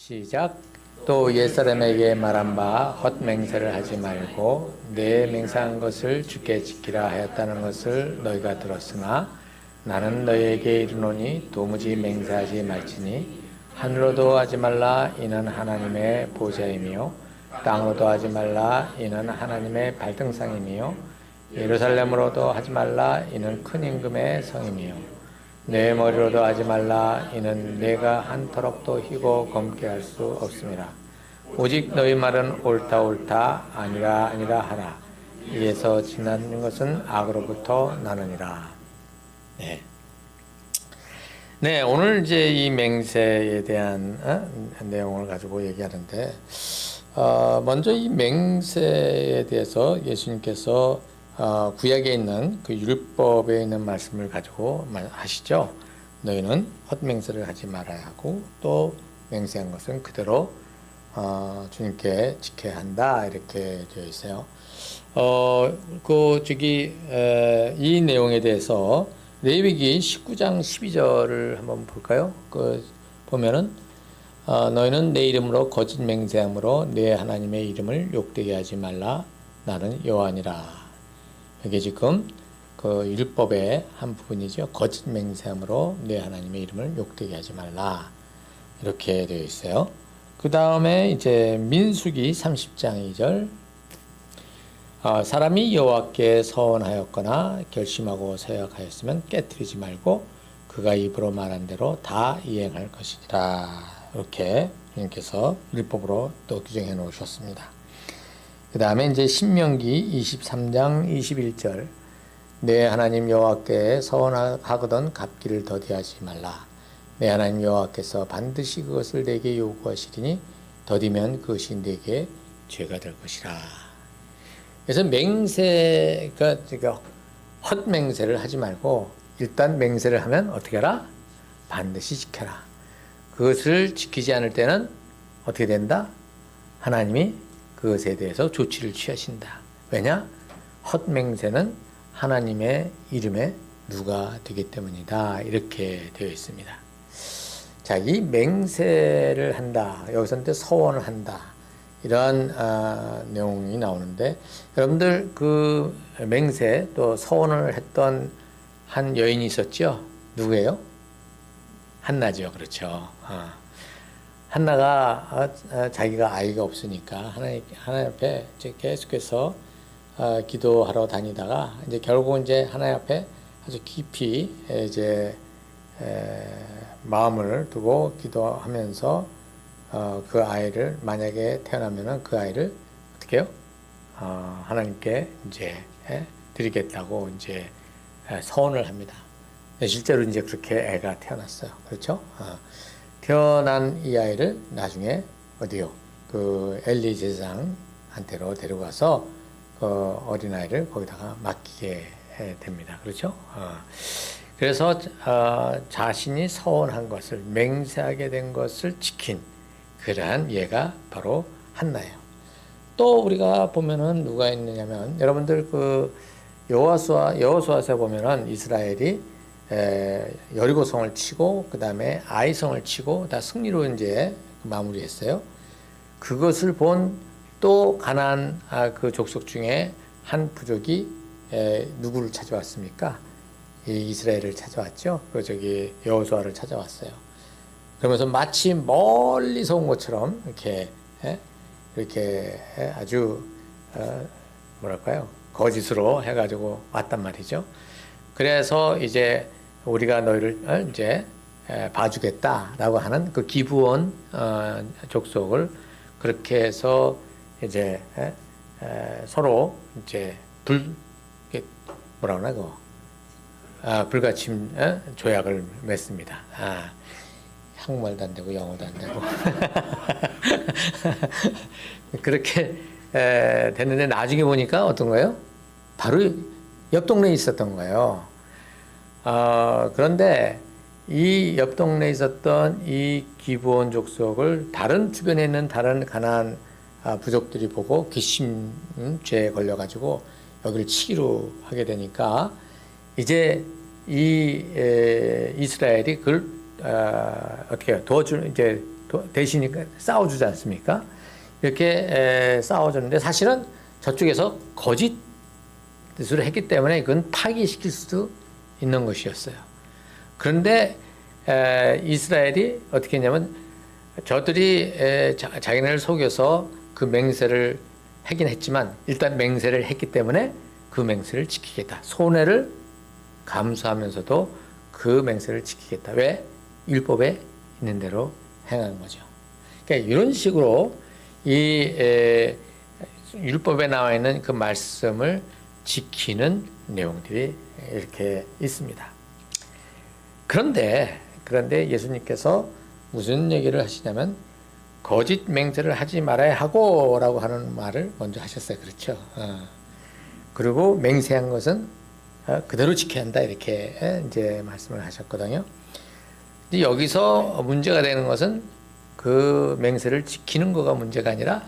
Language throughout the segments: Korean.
시작. 또 옛사람에게 말한 바 헛맹세를 하지 말고 내 맹세한 것을 주께 지키라 하였다는 것을 너희가 들었으나 나는 너희에게 이르노니 도무지 맹세하지 말지니 하늘로도 하지 말라 이는 하나님의 보좌이며 땅으로도 하지 말라 이는 하나님의 발등상이며 예루살렘으로도 하지 말라 이는 큰 임금의 성이며 내 머리로도 하지 말라 이는 내가 한 터럭도 희고 검게 할 수 없음이라. 오직 너희 말은 옳다 옳다 아니라 아니라 하라. 이에서 지나는 것은 악으로부터 나느니라. 네, 오늘 이제 이 맹세에 대한 내용을 가지고 얘기하는데, 먼저 이 맹세에 대해서 예수님께서 구약에 있는 그 율법에 있는 말씀을 가지고 하시죠. 너희는 헛맹세를 하지 말아야 하고 또 맹세한 것은 그대로 주님께 지켜야 한다 이렇게 되어 있어요. 이 내용에 대해서 레위기 19장 12절을 한번 볼까요? 보면은 너희는 내 이름으로 거짓 맹세함으로 내 하나님의 이름을 욕되게 하지 말라. 나는 여호와니라. 이게 지금 그 율법의 한 부분이죠. 거짓 맹세함으로 내 하나님의 이름을 욕되게 하지 말라. 이렇게 되어 있어요. 그 다음에 이제 민수기 30장 2절. 사람이 여호와께 서원하였거나 결심하고 서약하였으면 깨뜨리지 말고 그가 입으로 말한 대로 다 이행할 것이니라. 이렇게 주님께서 율법으로 또 규정해 놓으셨습니다. 그 다음에 이제 신명기 23장 21절. 내 하나님 여호와께 서원하거든 갚기를 더디하지 말라. 내 하나님 여호와께서 반드시 그것을 내게 요구하시리니 더디면 그것이 내게 죄가 될 것이라. 그래서 그러니까 헛맹세를 하지 말고 일단 맹세를 하면 어떻게 하라? 반드시 지켜라. 그것을 지키지 않을 때는 어떻게 된다? 하나님이 그것에 대해서 조치를 취하신다. 왜냐? 헛맹세는 하나님의 이름에 누가 되기 때문이다. 이렇게 되어 있습니다. 자, 이 맹세를 한다. 여기서 이제 서원을 한다. 이러한 내용이 나오는데 여러분들 그 맹세 또 서원을 했던 한 여인이 있었죠? 누구예요? 한나죠. 그렇죠. 한나가 자기가 아이가 없으니까 하나님 앞에 이제 계속해서 기도하러 다니다가 이제 결국 이제 하나님 앞에 아주 깊이 이제 마음을 두고 기도하면서 그 아이를 만약에 태어나면은 그 아이를 어떻게 해요? 하나님께 이제 드리겠다고 이제 서원을 합니다. 실제로 이제 그렇게 애가 태어났어요. 그렇죠? 태어난 이 아이를 나중에 어디요? 그 엘리 제사장한테로 데려가서 그 어린아이를 거기다가 맡기게 됩니다. 그렇죠? 그래서 자신이 서원한 것을 맹세하게 된 것을 지킨 그러한 예가 바로 한나예요. 또 우리가 보면은 누가 있느냐면 여러분들 그 여호수아서에 보면은 이스라엘이 여리고성을 치고 그 다음에 아이성을 치고 다 승리로 이제 마무리했어요. 그것을 본 또 가나안 그 족속 중에 한 부족이 누구를 찾아왔습니까? 이스라엘을 찾아왔죠. 여호수아를 찾아왔어요. 그러면서 마치 멀리서 온 것처럼 이렇게 아주 뭐랄까요? 거짓으로 해가지고 왔단 말이죠. 그래서 이제 우리가 너희를 이제 봐주겠다라고 하는 그 기브온 족속을 그렇게 해서 이제 서로 이제 뭐라 그러나 불가침 조약을 맺습니다. 한국말도 안 되고 영어도 안 되고 그렇게 됐는데 나중에 보니까 어떤 거예요? 바로 옆 동네에 있었던 거예요. 그런데 이 옆 동네에 있었던 이 기브온 족속을 다른 주변에 있는 다른 가나안 부족들이 보고 괘씸죄에 걸려가지고 여기를 치기로 하게 되니까 이제 이 이스라엘이 그걸 어떻게 해요? 도와주는 이제 대신 싸워주지 않습니까? 이렇게 싸워줬는데 사실은 저쪽에서 거짓을 했기 때문에 그건 파기시킬 수도 있는 것이었어요. 그런데 이스라엘이 어떻게 했냐면 저들이 자기네를 속여서 그 맹세를 하긴 했지만 일단 맹세를 했기 때문에 그 맹세를 지키겠다. 손해를 감수하면서도 그 맹세를 지키겠다. 왜? 율법에 있는 대로 행한 거죠. 그러니까 이런 식으로 이 율법에 나와 있는 그 말씀을 지키는 내용들이 이렇게 있습니다. 그런데 예수님께서 무슨 얘기를 하시냐면 거짓 맹세를 하지 말아야 하고 라고 하는 말을 먼저 하셨어요. 그렇죠? 그리고 맹세한 것은 그대로 지켜야 한다. 이렇게 이제 말씀을 하셨거든요. 여기서 문제가 되는 것은 그 맹세를 지키는 거가 문제가 아니라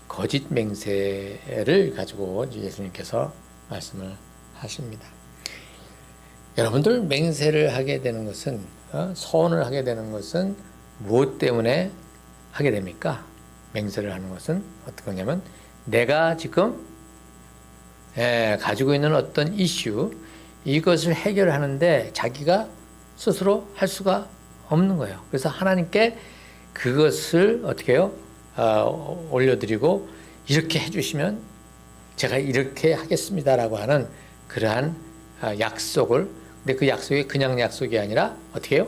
거짓 맹세를 가지고 예수님께서 말씀을 하십니다. 여러분들 맹세를 하게 되는 것은 서원을 하게 되는 것은 무엇 때문에 하게 됩니까? 맹세를 하는 것은 어떻게 하냐면 내가 지금 가지고 있는 어떤 이슈 이것을 해결하는데 자기가 스스로 할 수가 없는 거예요. 그래서 하나님께 그것을 어떻게 해요? 올려드리고 이렇게 해주시면 제가 이렇게 하겠습니다라고 하는 그러한 약속을 근데 그 약속이 그냥 약속이 아니라 어떻게 해요?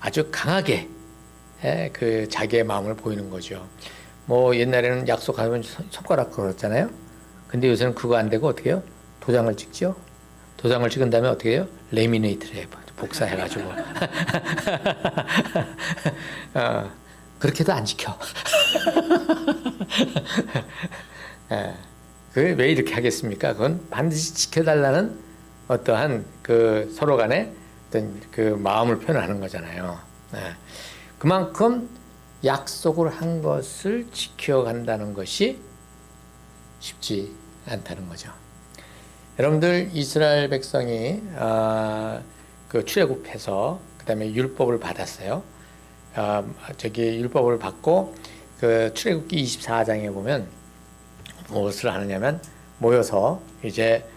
아주 강하게 그 자기의 마음을 보이는 거죠. 뭐 옛날에는 약속하면 손가락 걸었잖아요. 근데 요새는 그거 안 되고 어떻게 해요? 도장을 찍죠. 도장을 찍은 다음에 어떻게 해요? 레미네이트를 해요. 복사해가지고. 그렇게도 안 지켜. 그 왜 이렇게 하겠습니까? 그건 반드시 지켜달라는 어떠한 그 서로 간에 어떤 그 마음을 표현하는 거잖아요. 그만큼 약속을 한 것을 지켜간다는 것이 쉽지 않다는 거죠. 여러분들 이스라엘 백성이 그 출애굽해서 그다음에 율법을 받았어요. 율법을 받고 그 출애굽기 24장에 보면 무엇을 하느냐면 모여서 이제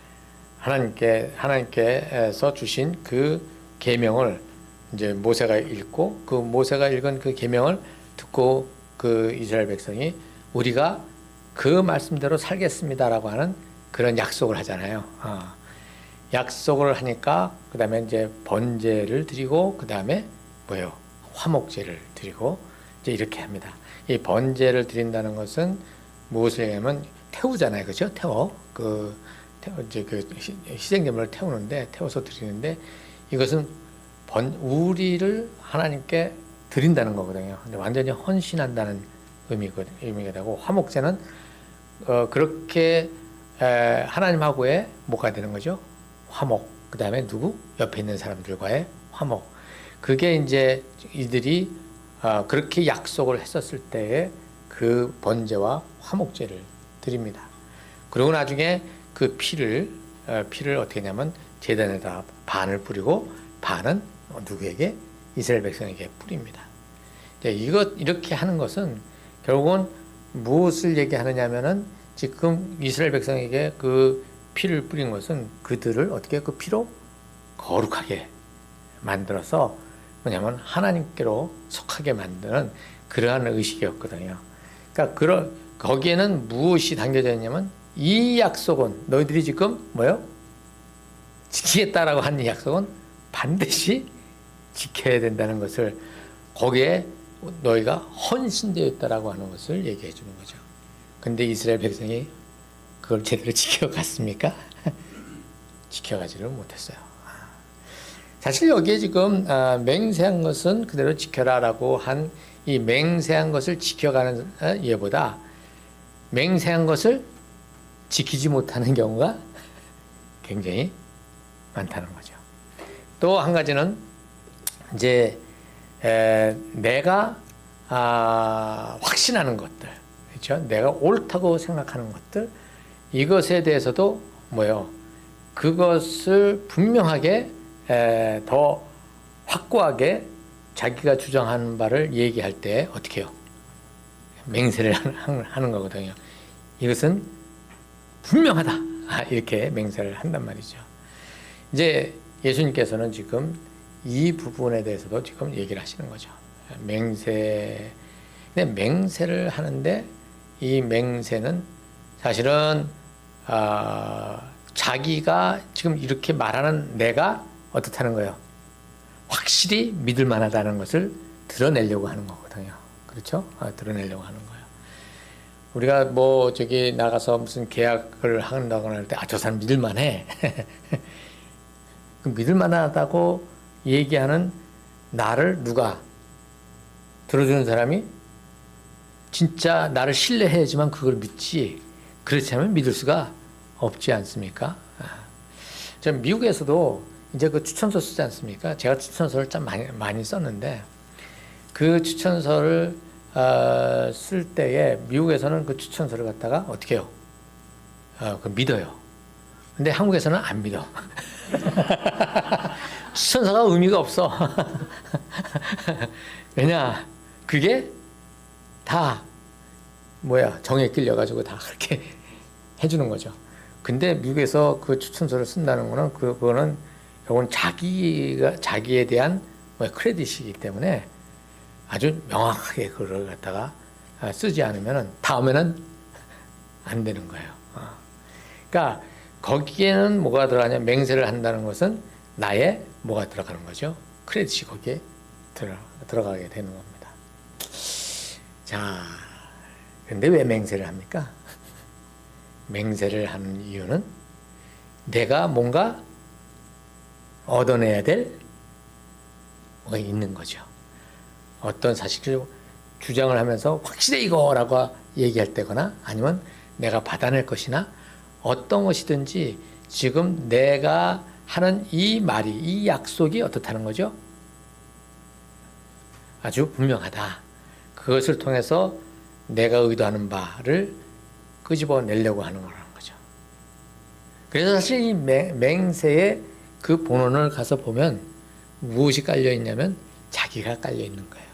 하나님께서 주신 그 계명을 이제 모세가 읽고 그 모세가 읽은 그 계명을 듣고 그 이스라엘 백성이 우리가 그 말씀대로 살겠습니다라고 하는 그런 약속을 하잖아요. 약속을 하니까 그 다음에 이제 번제를 드리고 그 다음에 뭐예요? 화목제를 드리고 이제 이렇게 합니다. 이 번제를 드린다는 것은 무엇을 얘기하면 태우잖아요, 그렇죠? 이제 그 희생제물을 태워서 드리는데 이것은 우리를 하나님께 드린다는 거거든요. 근데 완전히 헌신한다는 의미가 되고 화목제는 그렇게 하나님하고의 뭐가 되는 거죠? 화목. 그 다음에 누구? 옆에 있는 사람들과의 화목. 그게 이제 이들이 그렇게 약속을 했었을 때에 그 번제와 화목제를 드립니다. 그리고 나중에 그 피를 어떻게 하냐면 제단에다 반을 뿌리고 반은 누구에게? 이스라엘 백성에게 뿌립니다. 이렇게 하는 것은 결국은 무엇을 얘기하느냐면은 지금 이스라엘 백성에게 그 피를 뿌린 것은 그들을 어떻게 그 피로 거룩하게 만들어서 뭐냐면 하나님께로 속하게 만드는 그러한 의식이었거든요. 그러니까 거기에는 무엇이 담겨져 있냐면 이 약속은 너희들이 지금 뭐요? 지키겠다라고 하는 약속은 반드시 지켜야 된다는 것을 거기에 너희가 헌신되어 있다라고 하는 것을 얘기해 주는 거죠. 근데 이스라엘 백성이 그걸 제대로 지켜갔습니까? 지켜가지를 못했어요. 사실 여기에 지금 맹세한 것은 그대로 지켜라라고 한 이 맹세한 것을 지켜가는 예보다 맹세한 것을 지키지 못하는 경우가 굉장히 많다는 거죠. 또 한 가지는 이제 내가 확신하는 것들, 그렇죠? 내가 옳다고 생각하는 것들, 이것에 대해서도 뭐요? 그것을 분명하게 더 확고하게 자기가 주장하는 바를 얘기할 때 어떻게 해요? 맹세를 하는 거거든요. 이것은 분명하다. 이렇게 맹세를 한단 말이죠. 이제 예수님께서는 지금 이 부분에 대해서도 지금 얘기를 하시는 거죠. 근데 맹세를 하는데 이 맹세는 사실은 자기가 지금 이렇게 말하는 내가 어떻다는 거예요? 확실히 믿을 만하다는 것을 드러내려고 하는 거거든요. 그렇죠? 드러내려고 하는 거예요. 우리가 뭐 저기 나가서 무슨 계약을 한다거나 할 때 저 사람 믿을 만해. 그 믿을 만하다고 얘기하는 나를 누가 들어주는 사람이 진짜 나를 신뢰해야지만 그걸 믿지. 그렇지 않으면 믿을 수가 없지 않습니까? 저 미국에서도 이제 그 추천서 쓰지 않습니까? 제가 추천서를 참 많이 썼는데 그 추천서를 쓸 때에 미국에서는 그 추천서를 갖다가 어떻게 해요? 그 믿어요. 근데 한국에서는 안 믿어. 추천서가 의미가 없어. 왜냐? 그게 다 정에 끌려가지고 다 그렇게 해주는 거죠. 근데 미국에서 그 추천서를 쓴다는 거는 그거는 이건 자기에 대한 크레딧이기 때문에 아주 명확하게 그걸 갖다가 쓰지 않으면 다음에는 안 되는 거예요. 그러니까 거기에는 뭐가 들어가냐? 맹세를 한다는 것은 나의 뭐가 들어가는 거죠? 크레딧이 거기에 들어가게 되는 겁니다. 자, 근데 왜 맹세를 합니까? 맹세를 하는 이유는 내가 뭔가 얻어내야 될 뭐가 있는 거죠. 어떤 사실을 주장을 하면서 확실해 이거라고 얘기할 때거나 아니면 내가 받아낼 것이나 어떤 것이든지 지금 내가 하는 이 말이, 이 약속이 어떻다는 거죠? 아주 분명하다. 그것을 통해서 내가 의도하는 바를 끄집어내려고 하는 거라는 거죠. 그래서 사실 이 맹세의 그 본원을 가서 보면 무엇이 깔려 있냐면 자기가 깔려 있는 거예요.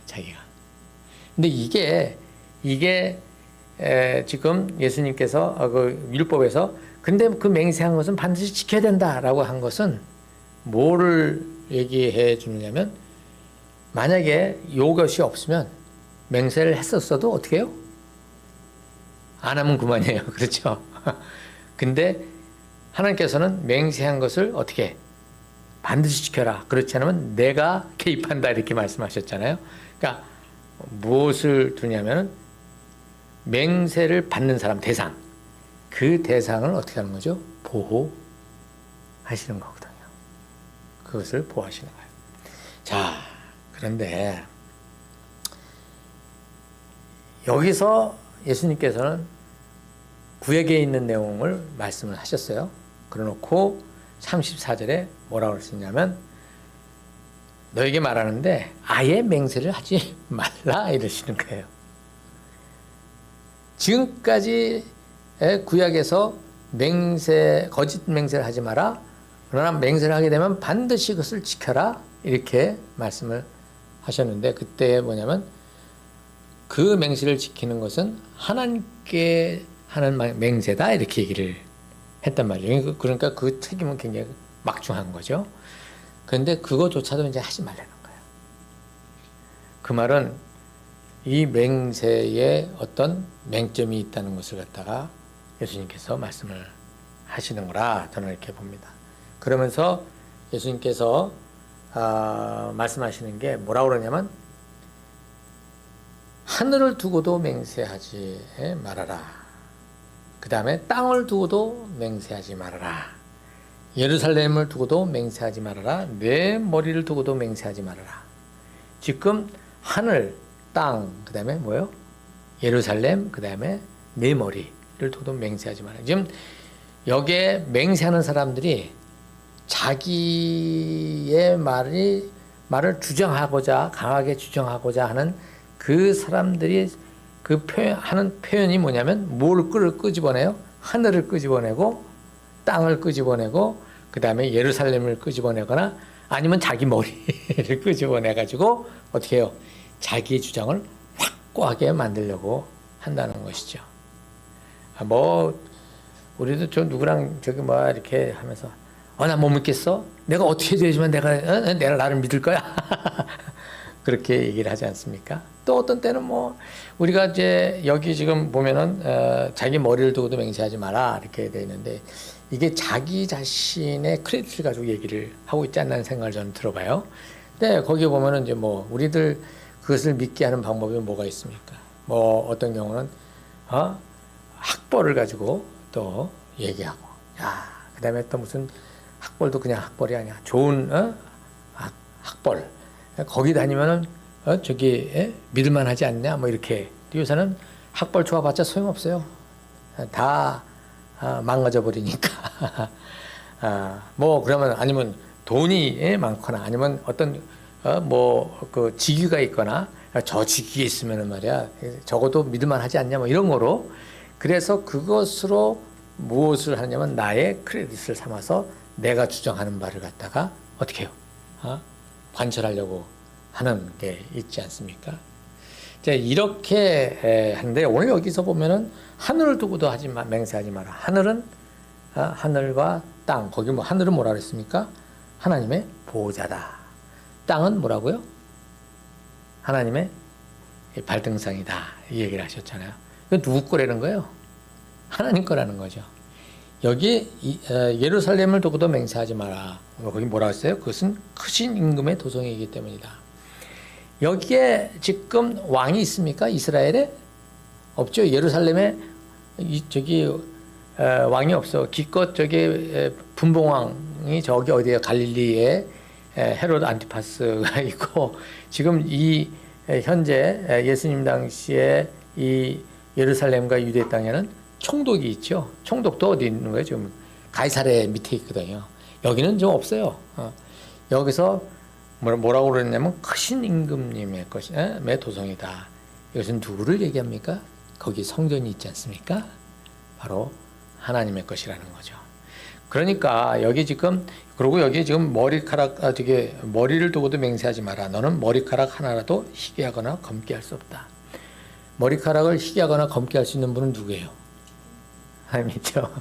자기가. 근데 이게 지금 예수님께서 그 율법에서 근데 그 맹세한 것은 반드시 지켜야 된다라고 한 것은 뭐를 얘기해 주느냐면 만약에 이것이 없으면 맹세를 했었어도 어떻게 해요? 안 하면 그만이에요. 그렇죠? 근데 하나님께서는 맹세한 것을 어떻게 반드시 지켜라. 그렇지 않으면 내가 개입한다 이렇게 말씀하셨잖아요. 그러니까 무엇을 두냐면 맹세를 받는 사람 대상 그 대상을 어떻게 하는 거죠? 보호하시는 거거든요. 그것을 보호하시는 거예요. 자, 그런데 여기서 예수님께서는 구약에 있는 내용을 말씀을 하셨어요. 그래놓고 34절에 뭐라고 그러시냐면 너에게 말하는데 아예 맹세를 하지 말라 이러시는 거예요. 지금까지 구약에서 거짓 맹세를 하지 마라. 그러나 맹세를 하게 되면 반드시 그것을 지켜라. 이렇게 말씀을 하셨는데 그때 뭐냐면 그 맹세를 지키는 것은 하나님께 하는 맹세다. 이렇게 얘기를 했단 말이에요. 그러니까 그 책임은 굉장히 막중한 거죠. 그런데 그거조차도 이제 하지 말라는 거예요. 그 말은 이 맹세에 어떤 맹점이 있다는 것을 갖다가 예수님께서 말씀을 하시는 거라 저는 이렇게 봅니다. 그러면서 예수님께서 말씀하시는 게 뭐라고 그러냐면 하늘을 두고도 맹세하지 말아라. 그 다음에 땅을 두고도 맹세하지 말아라. 예루살렘을 두고도 맹세하지 말아라. 내 머리를 두고도 맹세하지 말아라. 지금 하늘, 땅, 그 다음에 뭐요? 예루살렘, 그 다음에 내 머리를 두고도 맹세하지 말아라. 지금 여기에 맹세하는 사람들이 자기의 말을 주장하고자, 강하게 주장하고자 하는 그 사람들이 하는 표현이 뭐냐면 뭘 끄집어내요? 하늘을 끄집어내고 땅을 끄집어내고 그 다음에 예루살렘을 끄집어내거나 아니면 자기 머리를 끄집어내가지고 어떻게 해요? 자기의 주장을 확고하게 만들려고 한다는 것이죠. 뭐 우리도 저 누구랑 저기 뭐 이렇게 하면서 나 못 믿겠어? 내가 어떻게 해야지만 내가 나를 믿을 거야? 그렇게 얘기를 하지 않습니까? 또 어떤 때는 뭐 우리가 이제 여기 지금 보면은 자기 머리를 두고도 맹세하지 마라 이렇게 돼 있는데 이게 자기 자신의 크레딧을 가지고 얘기를 하고 있지 않나는 생각을 저는 들어봐요. 근데 거기에 보면은 이제 뭐 우리들 그것을 믿게 하는 방법이 뭐가 있습니까? 뭐 어떤 경우는 학벌을 가지고 또 얘기하고, 그다음에 또 무슨 학벌도 그냥 학벌이 아니야. 좋은 학벌. 거기 다니면은 저기 믿을만하지 않냐? 뭐 이렇게 요새는 학벌 좋아봤자 소용없어요. 다 망가져 버리니까. 뭐 그러면 아니면 돈이 많거나 아니면 어떤 뭐 그 직위가 있거나 저 직위에 있으면은 말이야 적어도 믿을만하지 않냐? 뭐 이런 거로 그래서 그것으로 무엇을 하냐면 나의 크레딧을 삼아서 내가 주장하는 바를 갖다가 어떻게 해요? 관철하려고 하는 게 있지 않습니까? 이제 이렇게 하는데 오늘 여기서 보면은 하늘을 두고도 맹세하지 마라. 하늘은 하늘과 땅. 거기 뭐 하늘은 뭐라 그랬습니까? 하나님의 보호자다. 땅은 뭐라고요? 하나님의 발등상이다. 이 얘기를 하셨잖아요. 이건 누구 거라는 거예요? 하나님 거라는 거죠. 여기 예루살렘을 두고도 맹세하지 마라. 거기 뭐라 했어요? 그것은 크신 임금의 도성이기 때문이다. 여기에 지금 왕이 있습니까? 이스라엘에? 없죠. 예루살렘에 왕이 없어. 기껏 저기 분봉왕이 저기 어디에 갈릴리에 헤롯 안티파스가 있고 지금 이 현재 예수님 당시에 이 예루살렘과 유대 땅에는 총독이 있죠. 총독도 어디 있는 거예요? 지금 가이사랴 밑에 있거든요. 여기는 좀 없어요. 여기서 뭐라고 그러냐면 크신 임금님의 도성이다. 이것은 누구를 얘기합니까? 거기 성전이 있지 않습니까? 바로 하나님의 것이라는 거죠. 그러니까 여기 지금 그리고 여기 지금 머리를 두고도 맹세하지 마라. 너는 머리카락 하나라도 희게 하거나 검게 할 수 없다. 머리카락을 희게 하거나 검게 할 수 있는 분은 누구예요? 하나님이죠.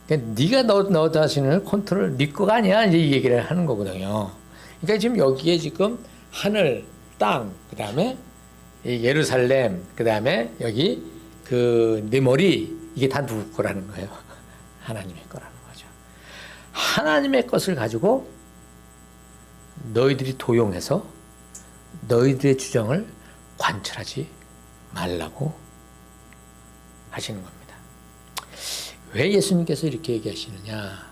그러니까 네가 너 자신을 컨트롤 네 거가 아니야 이제 이 얘기를 하는 거거든요. 그러니까 지금 여기에 지금 하늘, 땅, 그 다음에 예루살렘, 그 다음에 여기 내 머리 이게 다 누구 거라는 거예요? 하나님의 거라는 거죠. 하나님의 것을 가지고 너희들이 도용해서 너희들의 주장을 관철하지 말라고 하시는 겁니다. 왜 예수님께서 이렇게 얘기하시느냐?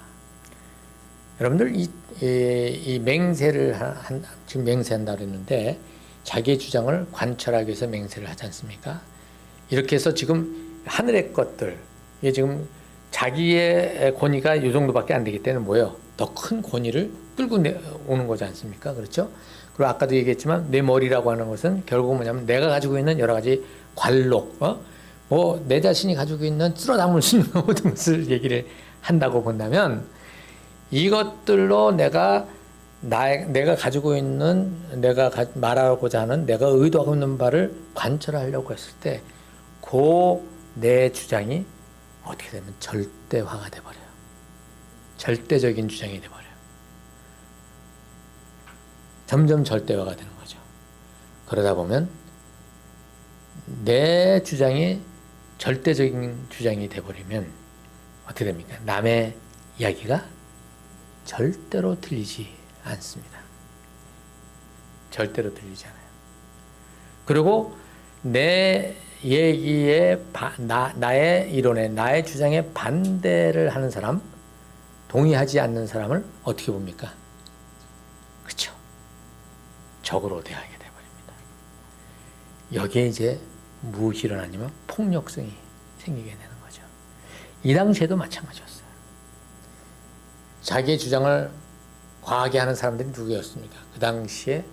여러분들 이 맹세를 지금 맹세한다 그랬는데 자기의 주장을 관철하기 위해서 맹세를 하지 않습니까? 이렇게 해서 지금 하늘의 것들 이게 지금 자기의 권위가 이 정도밖에 안 되기 때문에 뭐예요? 더 큰 권위를 끌고 오는 거지 않습니까? 그렇죠? 그리고 아까도 얘기했지만 내 머리라고 하는 것은 결국 뭐냐면 내가 가지고 있는 여러 가지 관록, 뭐 내 자신이 가지고 있는 쓸어 담을 수 있는 모든 것을 얘기를 한다고 본다면 이것들로 내가 가지고 있는 내가 말하고자 하는 내가 의도하고 있는 바를 관철하려고 했을 때 내 주장이 어떻게 되면 절대화가 돼버려요. 절대적인 주장이 돼버려요. 점점 절대화가 되는 거죠. 그러다 보면 내 주장이 절대적인 주장이 돼버리면 어떻게 됩니까? 남의 이야기가 절대로 들리지 않습니다. 절대로 들리지 않아요. 그리고 내 얘기에 나의 이론에 나의 주장에 반대를 하는 사람, 동의하지 않는 사람을 어떻게 봅니까? 그렇죠. 적으로 대하게 돼버립니다. 여기에 이제 무엇이 일어나냐면 폭력성이 생기게 되는 거죠. 이 당시에도 마찬가지였어요. 자기의 주장을 과하게 하는 사람들이 누구였습니까? 그 당시에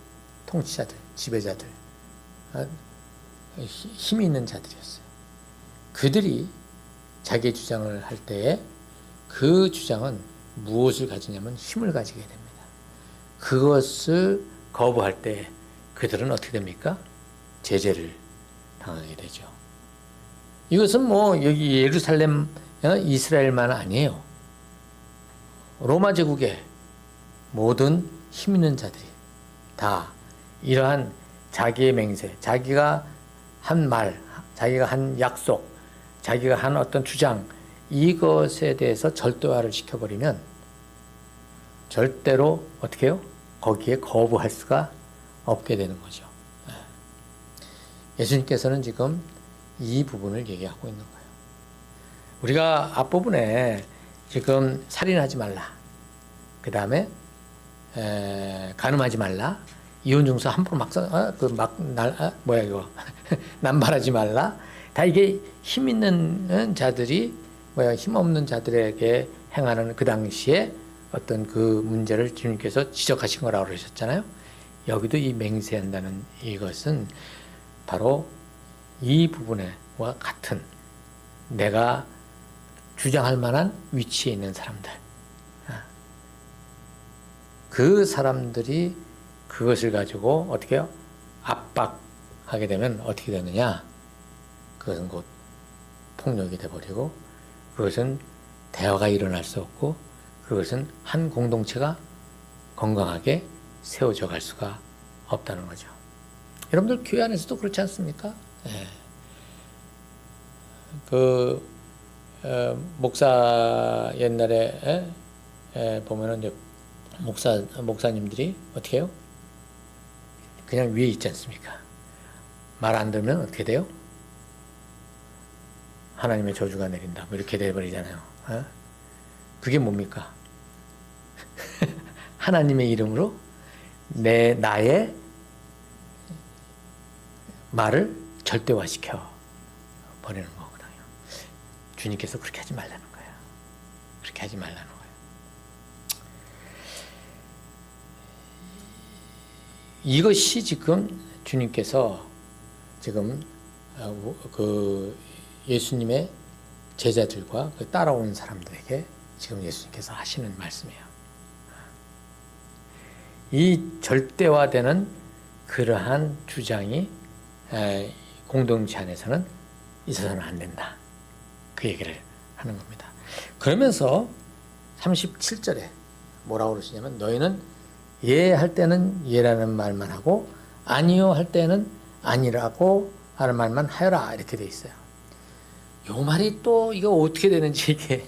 통치자들, 지배자들, 힘이 있는 자들이었어요. 그들이 자기의 주장을 할 때에 그 주장은 무엇을 가지냐면 힘을 가지게 됩니다. 그것을 거부할 때 그들은 어떻게 됩니까? 제재를 당하게 되죠. 이것은 뭐 여기 예루살렘, 이스라엘만 아니에요. 로마 제국의 모든 힘 있는 자들이 다 이러한 자기의 맹세, 자기가 한 말, 자기가 한 약속, 자기가 한 어떤 주장, 이것에 대해서 절도화를 시켜버리면 절대로 어떻게 해요? 거기에 거부할 수가 없게 되는 거죠. 예수님께서는 지금 이 부분을 얘기하고 있는 거예요. 우리가 앞부분에 지금 살인하지 말라, 그 다음에 간음하지 말라, 이혼증서 함부로 남발하지 말라, 다 이게 힘 있는 자들이 힘 없는 자들에게 행하는 그 당시에 어떤 그 문제를 주님께서 지적하신 거라고 그러셨잖아요. 여기도 이 맹세한다는 이것은 바로 이 부분과 같은, 내가 주장할 만한 위치에 있는 사람들, 그 사람들이 그것을 가지고 어떻게 해요? 압박하게 되면 어떻게 되느냐? 그것은 곧 폭력이 되어버리고, 그것은 대화가 일어날 수 없고, 그것은 한 공동체가 건강하게 세워져 갈 수가 없다는 거죠. 여러분들 교회 안에서도 그렇지 않습니까? 예. 목사 옛날에 보면은 이제 목사님들이 어떻게 해요? 그냥 위에 있지 않습니까? 말 안 들으면 어떻게 돼요? 하나님의 저주가 내린다. 뭐 이렇게 돼버리잖아요. 그게 뭡니까? 하나님의 이름으로 나의 말을 절대화시켜 버리는 거거든요. 주님께서 그렇게 하지 말라는 거예요. 그렇게 하지 말라는 거예요. 이것이 지금 주님께서 지금 그 예수님의 제자들과 그 따라온 사람들에게 지금 예수님께서 하시는 말씀이에요. 이 절대화되는 그러한 주장이 공동체 안에서는 있어서는 안 된다. 그 얘기를 하는 겁니다. 그러면서 37절에 뭐라고 그러시냐면, 너희는 예 할 때는 예라는 말만 하고 아니요 할 때는 아니라고 하는 말만 하여라, 이렇게 돼 있어요. 요 말이 또 이거 어떻게 되는지 이게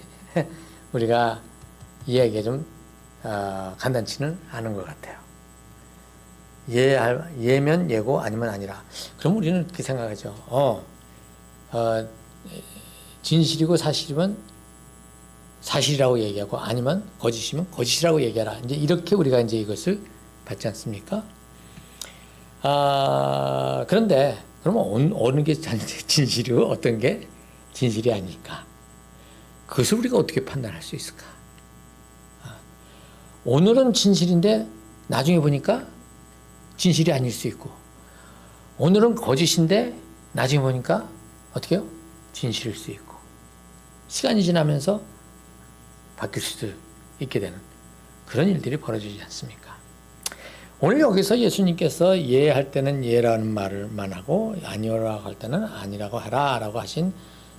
우리가 이해하기가 좀 간단치는 않은 것 같아요. 예면 예고 아니면 아니라. 그럼 우리는 그렇게 생각하죠. 진실이고 사실이면 사실이라고 얘기하고, 아니면 거짓이면 거짓이라고 얘기하라. 이제 이렇게 우리가 이제 이것을 받지 않습니까? 그런데 그러면 어느 게 진실이고 어떤 게 진실이 아닐까? 그것을 우리가 어떻게 판단할 수 있을까? 오늘은 진실인데 나중에 보니까 진실이 아닐 수 있고, 오늘은 거짓인데 나중에 보니까 어떻게 해요? 진실일 수 있고, 시간이 지나면서 바뀔 수도 있게 되는 그런 일들이 벌어지지 않습니까? 오늘 여기서 예수님께서 예 할 때는 예라는 말을만 하고 아니라고 할 때는 아니라고 하라 라고 하신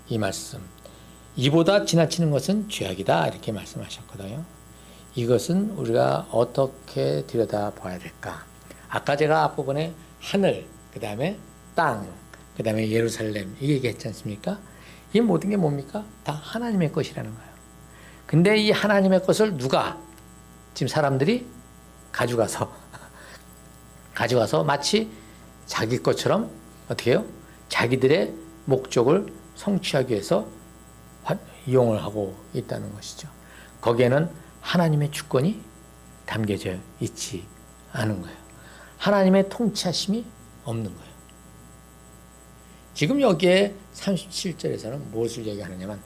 이 말씀, 이보다 지나치는 것은 죄악이다, 이렇게 말씀하셨거든요. 이것은 우리가 어떻게 들여다봐야 될까? 아까 제가 앞부분에 하늘, 그 다음에 땅, 그 다음에 예루살렘, 이 얘기했지 않습니까? 이 모든 게 뭡니까? 다 하나님의 것이라는 거예요. 근데 이 하나님의 것을 누가 지금 사람들이 가져가서 마치 자기 것처럼 어떻게 해요? 자기들의 목적을 성취하기 위해서 이용을 하고 있다는 것이죠. 거기에는 하나님의 주권이 담겨져 있지 않은 거예요. 하나님의 통치하심이 없는 거예요. 지금 여기에 37절에서는 무엇을 얘기하느냐면,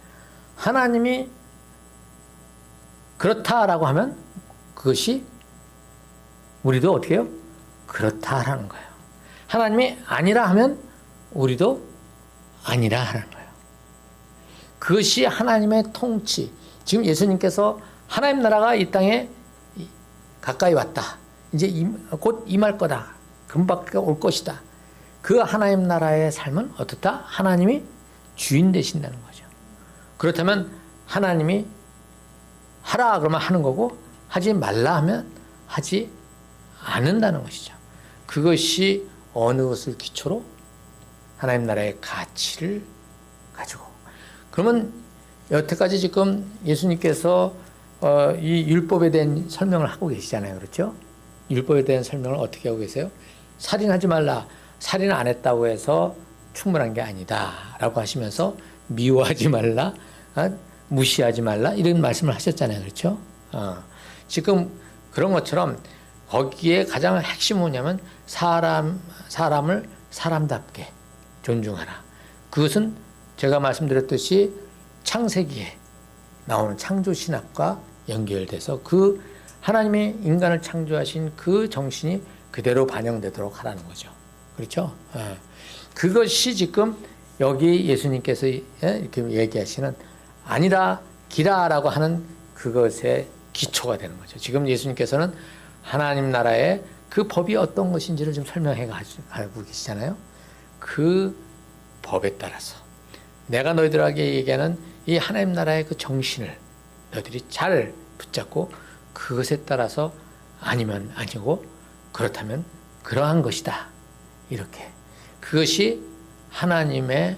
하나님이 그렇다라고 하면 그것이 우리도 어떻게 해요? 그렇다라는 거예요. 하나님이 아니라 하면 우리도 아니라 하는 거예요. 그것이 하나님의 통치. 지금 예수님께서 하나님 나라가 이 땅에 가까이 왔다, 이제 곧 임할 거다. 금방 올 것이다. 그 하나님 나라의 삶은 어떻다? 하나님이 주인 되신다는 거죠. 그렇다면 하나님이 하라 그러면 하는 거고 하지 말라 하면 하지 않는다는 것이죠. 그것이 어느 것을 기초로? 하나님 나라의 가치를 가지고. 그러면 여태까지 지금 예수님께서 이 율법에 대한 설명을 하고 계시잖아요. 그렇죠? 율법에 대한 설명을 어떻게 하고 계세요? 살인하지 말라. 살인 안 했다고 해서 충분한 게 아니다. 라고 하시면서 미워하지 말라. 무시하지 말라. 이런 말씀을 하셨잖아요. 그렇죠? 지금 그런 것처럼 거기에 가장 핵심은 뭐냐면 사람을 사람답게 존중하라. 그것은 제가 말씀드렸듯이 창세기에 나오는 창조신학과 연결돼서 그 하나님이 인간을 창조하신 그 정신이 그대로 반영되도록 하라는 거죠. 그렇죠? 그것이 지금 여기 예수님께서 이렇게 얘기하시는 아니라 기라라고 하는 그것의 기초가 되는 거죠. 지금 예수님께서는 하나님 나라의 그 법이 어떤 것인지를 좀 설명해 가지고 계시잖아요. 그 법에 따라서 내가 너희들에게 얘기하는 이 하나님 나라의 그 정신을 너희들이 잘 붙잡고 그것에 따라서 아니면 아니고 그렇다면 그러한 것이다. 이렇게 그것이 하나님의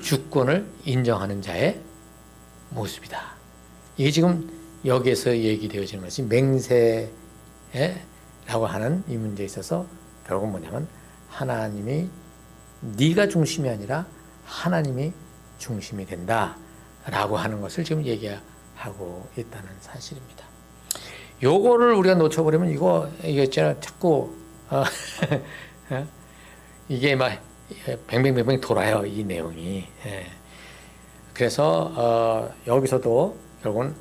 주권을 인정하는 자의 모습이다. 이게 지금 여기에서 얘기되어지는 것이 맹세라고 하는 이 문제에 있어서 결국은 뭐냐면 하나님이 네가 중심이 아니라 하나님이 중심이 된다라고 하는 것을 지금 얘기하고 있다는 사실입니다. 요거를 우리가 놓쳐버리면 이게 자꾸 이게 막 뱅뱅뱅뱅 돌아요. 이 내용이. 그래서 여기서도 결국은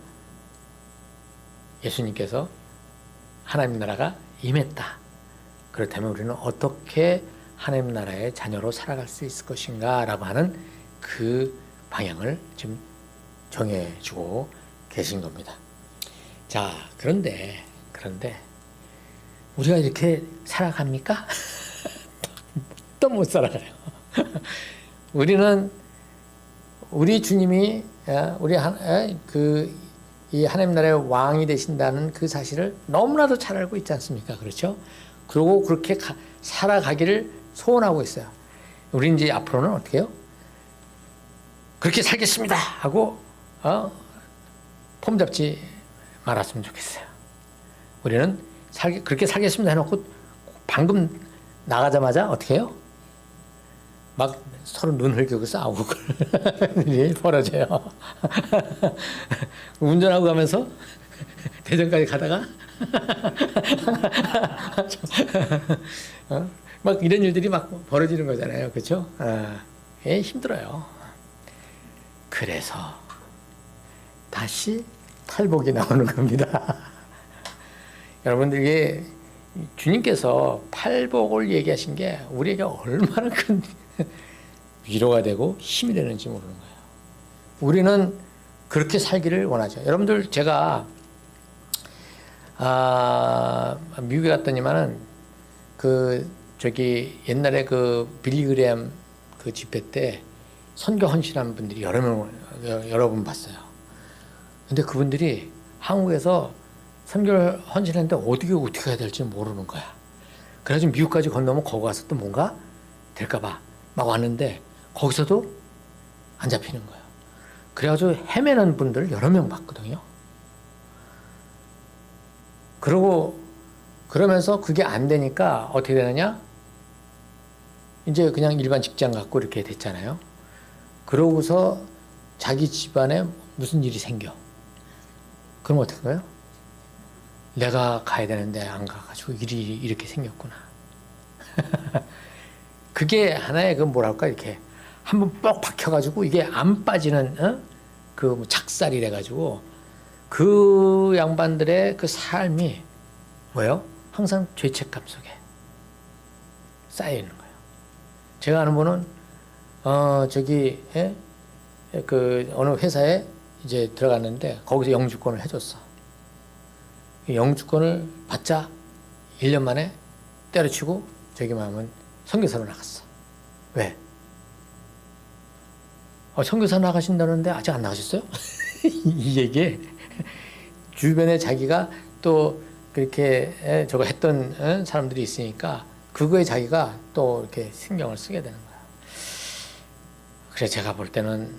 예수님께서 하나님 나라가 임했다. 그렇다면 우리는 어떻게 하나님 나라의 자녀로 살아갈 수 있을 것인가 라고 하는 그 방향을 지금 정해주고 계신 겁니다. 자, 그런데 우리가 이렇게 살아갑니까? 또 못 살아가요. 우리 주님이 이 하나님 나라의 왕이 되신다는 그 사실을 너무나도 잘 알고 있지 않습니까? 그렇죠? 그리고 그렇게 살아가기를 소원하고 있어요. 우리 이제 앞으로는 어떻게 해요? 그렇게 살겠습니다 하고 폼 잡지 말았으면 좋겠어요. 우리는 그렇게 살겠습니다 해놓고 방금 나가자마자 어떻게 해요? 막 서로 눈 흘기고 싸우고 그런 일이 벌어져요. 운전하고 가면서 대전까지 가다가 막 이런 일들이 막 벌어지는 거잖아요. 그렇죠? 힘들어요. 그래서 다시 탈복이 나오는 겁니다. 여러분들 이게 주님께서 팔복을 얘기하신 게 우리에게 얼마나 큰 위로가 되고 힘이 되는지 모르는 거예요. 우리는 그렇게 살기를 원하죠. 여러분들 제가 미국에 갔더니만은 옛날에 빌리 그레엄 집회 때 선교 헌신한 분들이 여러 분 봤어요. 근데 그분들이 한국에서 선교를 헌신했는데 어떻게 해야 될지 모르는 거야. 그래가지고 미국까지 건너면 거기 가서 또 뭔가 될까봐 막 왔는데 거기서도 안 잡히는 거예요. 그래가지고 헤매는 분들 여러 명 봤거든요. 그러면서 그게 안 되니까 어떻게 되느냐? 이제 그냥 일반 직장 갖고 이렇게 됐잖아요. 그러고서 자기 집안에 무슨 일이 생겨. 그럼 어떻게 해요? 내가 가야 되는데 안 가가지고 일이 이렇게 생겼구나. 그게 하나의 이렇게 한번 뻑 박혀가지고 이게 안 빠지는 착살이래가지고 그 양반들의 그 삶이 뭐예요? 항상 죄책감 속에 쌓여 있는 거예요. 제가 아는 분은 어느 회사에 이제 들어갔는데 거기서 영주권을 해줬어. 영주권을 받자 1년 만에 때려치고 저기 말하면 선교사로 나갔어. 왜? 선교사 나가신다는데 아직 안 나가셨어요? 이 얘기에 주변에 자기가 또 그렇게 저거 했던 사람들이 있으니까 그거에 자기가 또 이렇게 신경을 쓰게 되는 거야. 그래서 제가 볼 때는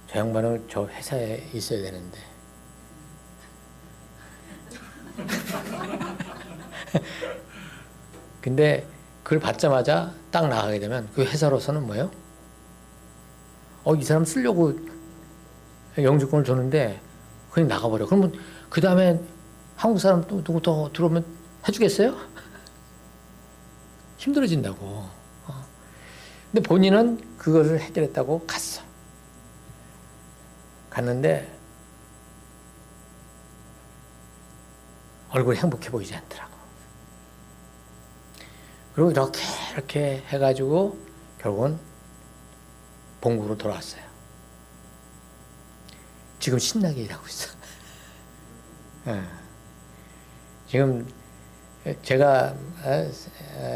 저 양반은 저 회사에 있어야 되는데 근데 그걸 받자마자 딱 나가게 되면 그 회사로서는 뭐예요? 이 사람 쓰려고 영주권을 줬는데 그냥 나가버려. 그러면 그 다음에 한국 사람 또 누구 더 들어오면 해주겠어요? 힘들어진다고. 근데 본인은 그것을 해결했다고 갔어. 갔는데 얼굴이 행복해 보이지 않더라고. 그리고 이렇게 해가지고 결국은 본국으로 돌아왔어요. 지금 신나게 일하고 있어. 지금 제가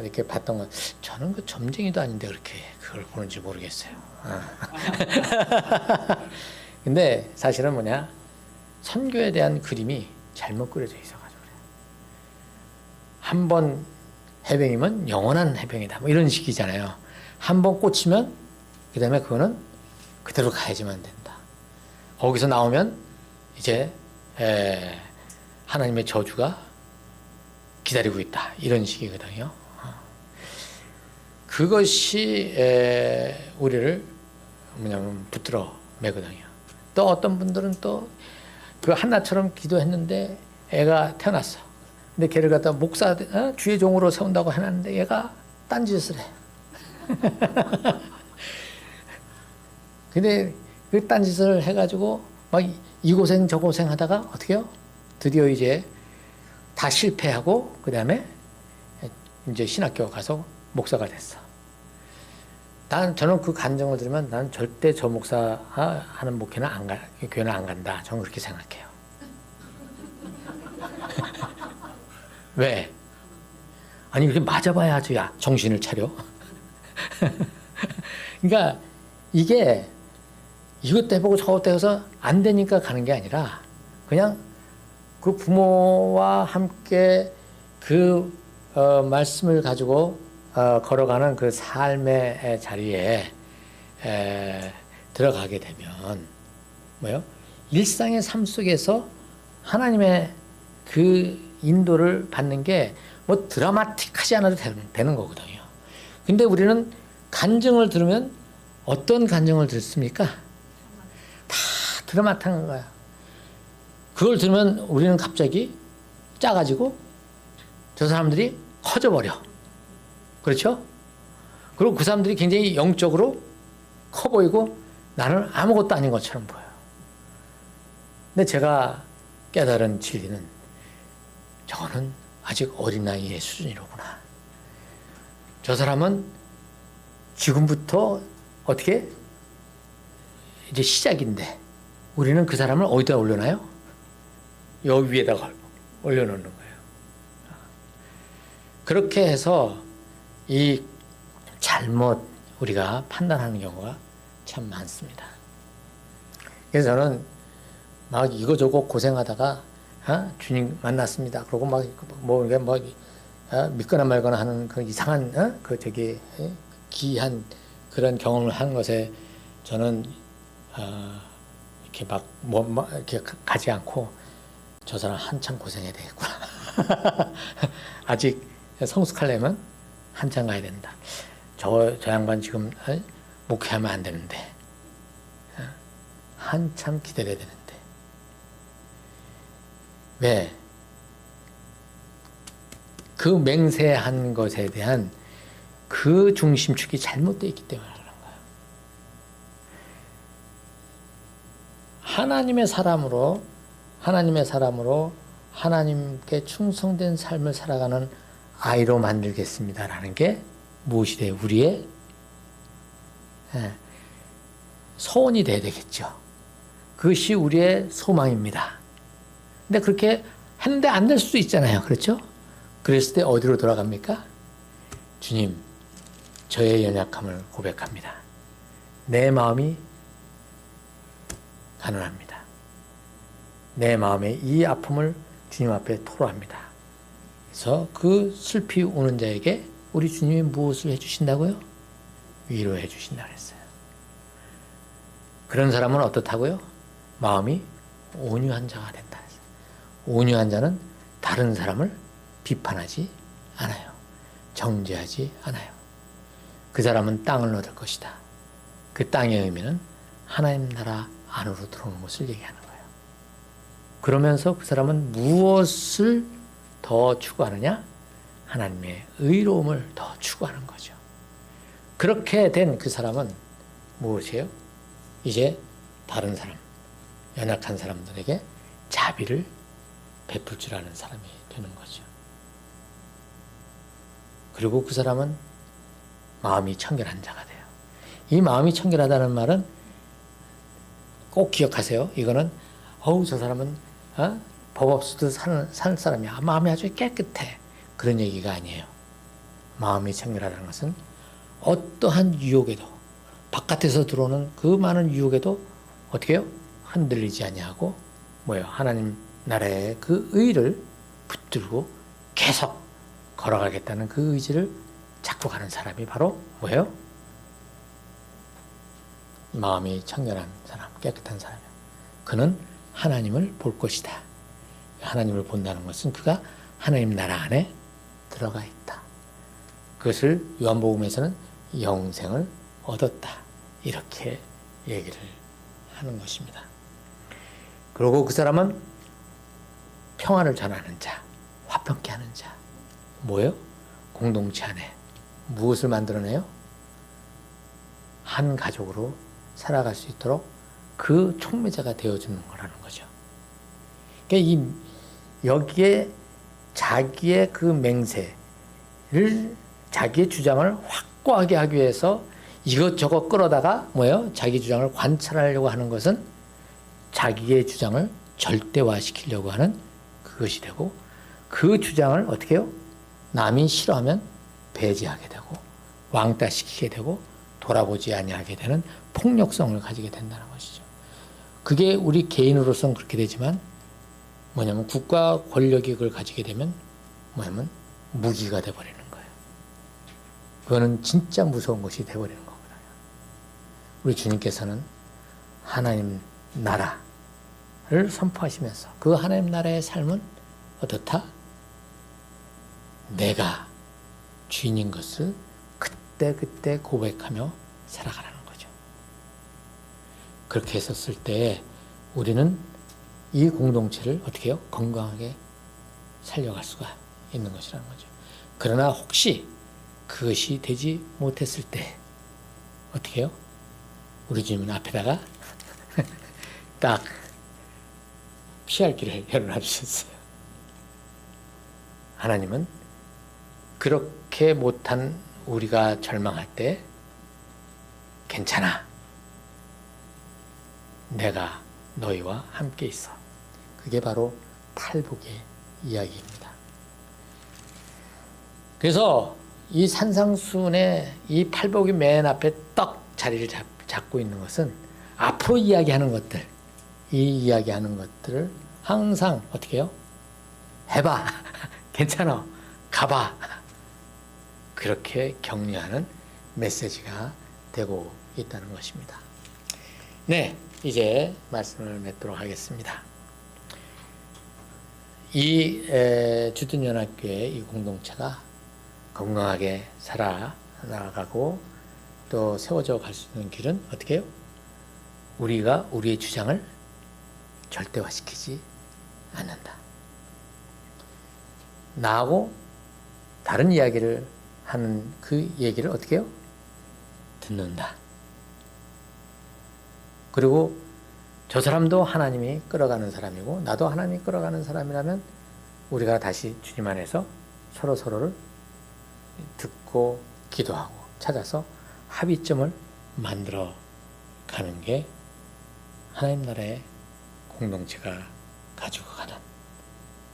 이렇게 봤던 건 저는 그 점쟁이도 아닌데 그렇게 그걸 보는지 모르겠어요. 근데 사실은 뭐냐, 선교에 대한 그림이 잘못 그려져 있어가지고 그래요. 한 번 해병이면 영원한 해병이다, 뭐 이런 식이잖아요. 한 번 꽂히면 그 다음에 그거는 그대로 가야지만 된다. 거기서 나오면 이제 하나님의 저주가 기다리고 있다, 이런 식이거든요. 그것이 우리를 뭐냐면 붙들어 매거든요. 또 어떤 분들은 또 그 한나처럼 기도했는데 애가 태어났어. 근데 걔를 갖다 목사 주의 종으로 세운다고 해놨는데 얘가 딴짓을 해. 근데 그 딴짓을 해가지고 막 이 고생 저 고생 하다가 어떻게요? 드디어 이제 다 실패하고 그 다음에 이제 신학교 가서 목사가 됐어. 저는 그 간증을 들으면 나는 절대 저 목사 하는 목회는 교회는 안 간다. 저는 그렇게 생각해요. 왜? 아니 이렇게 맞아봐야지 야 정신을 차려. 그러니까 이게 이것도 해보고 저것도 해서 안 되니까 가는 게 아니라 그냥 그 부모와 함께 그 말씀을 가지고 걸어가는 그 삶의 자리에 들어가게 되면 뭐요? 일상의 삶 속에서 하나님의 그 인도를 받는 게 뭐 드라마틱하지 않아도 되는 거거든요. 근데 우리는 간증을 들으면 어떤 간증을 듣습니까? 다 드라마틱한 거야. 그걸 들으면 우리는 갑자기 작아지고 저 사람들이 커져버려. 그렇죠? 그리고 그 사람들이 굉장히 영적으로 커 보이고 나는 아무것도 아닌 것처럼 보여요. 근데 제가 깨달은 진리는 저거는 아직 어린아이의 수준이로구나. 저 사람은 지금부터 어떻게 이제 시작인데 우리는 그 사람을 어디다 올려놔요? 여기 위에다가 올려놓는 거예요. 그렇게 해서 이 잘못 우리가 판단하는 경우가 참 많습니다. 그래서 저는 막 이거저거 고생하다가 주님 만났습니다. 그러고 믿거나 말거나 하는 그 이상한 기이한 그런 경험을 한 것에 저는 이렇게 이렇게 가지 않고 저 사람 한참 고생해야 되겠구나. 아직 성숙하려면 한참 가야 된다. 저 양반 지금 목회하면 안 되는데 한참 기다려야 되는데 왜? 그 맹세한 것에 대한 그 중심축이 잘못되어 있기 때문에 그런 거예요. 하나님의 사람으로 하나님께 충성된 삶을 살아가는 아이로 만들겠습니다라는 게 무엇이 돼요? 우리의 소원이 돼야 되겠죠. 그것이 우리의 소망입니다. 근데 그렇게 했는데 안 될 수도 있잖아요. 그렇죠? 그랬을 때 어디로 돌아갑니까? 주님, 저의 연약함을 고백합니다. 내 마음이 가난합니다. 내 마음의 이 아픔을 주님 앞에 토로합니다. 그래서 그 슬피 우는 자에게 우리 주님이 무엇을 해주신다고요? 위로해 주신다고 했어요. 그런 사람은 어떻다고요? 마음이 온유한 자가 된다. 온유한 자는 다른 사람을 비판하지 않아요. 정죄하지 않아요. 그 사람은 땅을 얻을 것이다. 그 땅의 의미는 하나님 나라 안으로 들어오는 것을 얘기하는 거예요. 그러면서 그 사람은 무엇을 더 추구하느냐? 하나님의 의로움을 더 추구하는 거죠. 그렇게 된 그 사람은 무엇이에요? 이제 다른 사람, 연약한 사람들에게 자비를 베풀 줄 아는 사람이 되는 거죠. 그리고 그 사람은 마음이 청결한 자가 돼요. 이 마음이 청결하다는 말은 꼭 기억하세요. 이거는 저 사람은 법 없이도 사는 사람이야. 마음이 아주 깨끗해. 그런 얘기가 아니에요. 마음이 청결하다는 것은 어떠한 유혹에도 바깥에서 들어오는 그 많은 유혹에도 어떻게 해요? 흔들리지 아니하고 하나님 나라의 그 의를 붙들고 계속 걸어가겠다는 그 의지를 잡고 가는 사람이 바로 뭐예요? 마음이 청결한 사람, 깨끗한 사람이에요. 그는 하나님을 볼 것이다. 하나님을 본다는 것은 그가 하나님 나라 안에 들어가 있다. 그것을 요한복음에서는 영생을 얻었다. 이렇게 얘기를 하는 것입니다. 그리고 그 사람은 평화를 전하는 자, 화평케 하는 자. 뭐예요? 공동체 안에 무엇을 만들어내요? 한 가족으로 살아갈 수 있도록 그 촉매자가 되어주는 거라는 거죠. 그러니까 여기에 자기의 그 맹세를, 자기의 주장을 확고하게 하기 위해서 이것저것 끌어다가 자기 주장을 관찰하려고 하는 것은 자기의 주장을 절대화시키려고 하는 그것이 되고, 그 주장을 어떻게 해요? 남이 싫어하면 배제하게 되고 왕따시키게 되고 돌아보지 아니하게 되는 폭력성을 가지게 된다는 것이죠. 그게 우리 개인으로서는 그렇게 되지만 국가 권력이 그걸 가지게 되면 무기가 돼버리는 거예요. 그거는 진짜 무서운 것이 돼버리는 거거든요. 우리 주님께서는 하나님 나라를 선포하시면서 그 하나님 나라의 삶은 어떻다? 내가 주인인 것을 그때 고백하며 살아가라는 거죠. 그렇게 했었을 때 우리는 이 공동체를 어떻게 해요? 건강하게 살려갈 수가 있는 것이라는 거죠. 그러나 혹시 그것이 되지 못했을 때 어떻게 해요? 우리 주님은 앞에다가 딱 피할 길을 열어놔 주셨어요. 하나님은 그렇게 못한 우리가 절망할 때 괜찮아. 내가 너희와 함께 있어. 그게 바로 팔복의 이야기입니다. 그래서 이 산상수훈의 이 팔복이 맨 앞에 떡 자리를 잡고 있는 것은 앞으로 이야기하는 것들, 이 이야기하는 것들을 항상 어떻게 해요? 해봐. 괜찮아. 가봐. 그렇게 격려하는 메시지가 되고 있다는 것입니다. 네, 이제 말씀을 맺도록 하겠습니다. 이 주둔연합교회 이 공동체가 건강하게 살아나가고 또 세워져 갈 수 있는 길은 어떻게 해요? 우리가 우리의 주장을 절대화시키지 않는다. 나하고 다른 이야기를 하는 그 얘기를 어떻게 해요? 듣는다. 그리고 저 사람도 하나님이 끌어가는 사람이고 나도 하나님이 끌어가는 사람이라면 우리가 다시 주님 안에서 서로를 듣고 기도하고 찾아서 합의점을 만들어 가는 게 하나님 나라의 공동체가 가지고 가는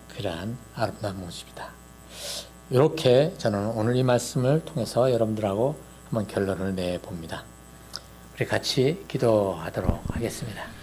그러한 아름다운 모습이다. 이렇게 저는 오늘 이 말씀을 통해서 여러분들하고 한번 결론을 내봅니다. 우리 같이 기도하도록 하겠습니다.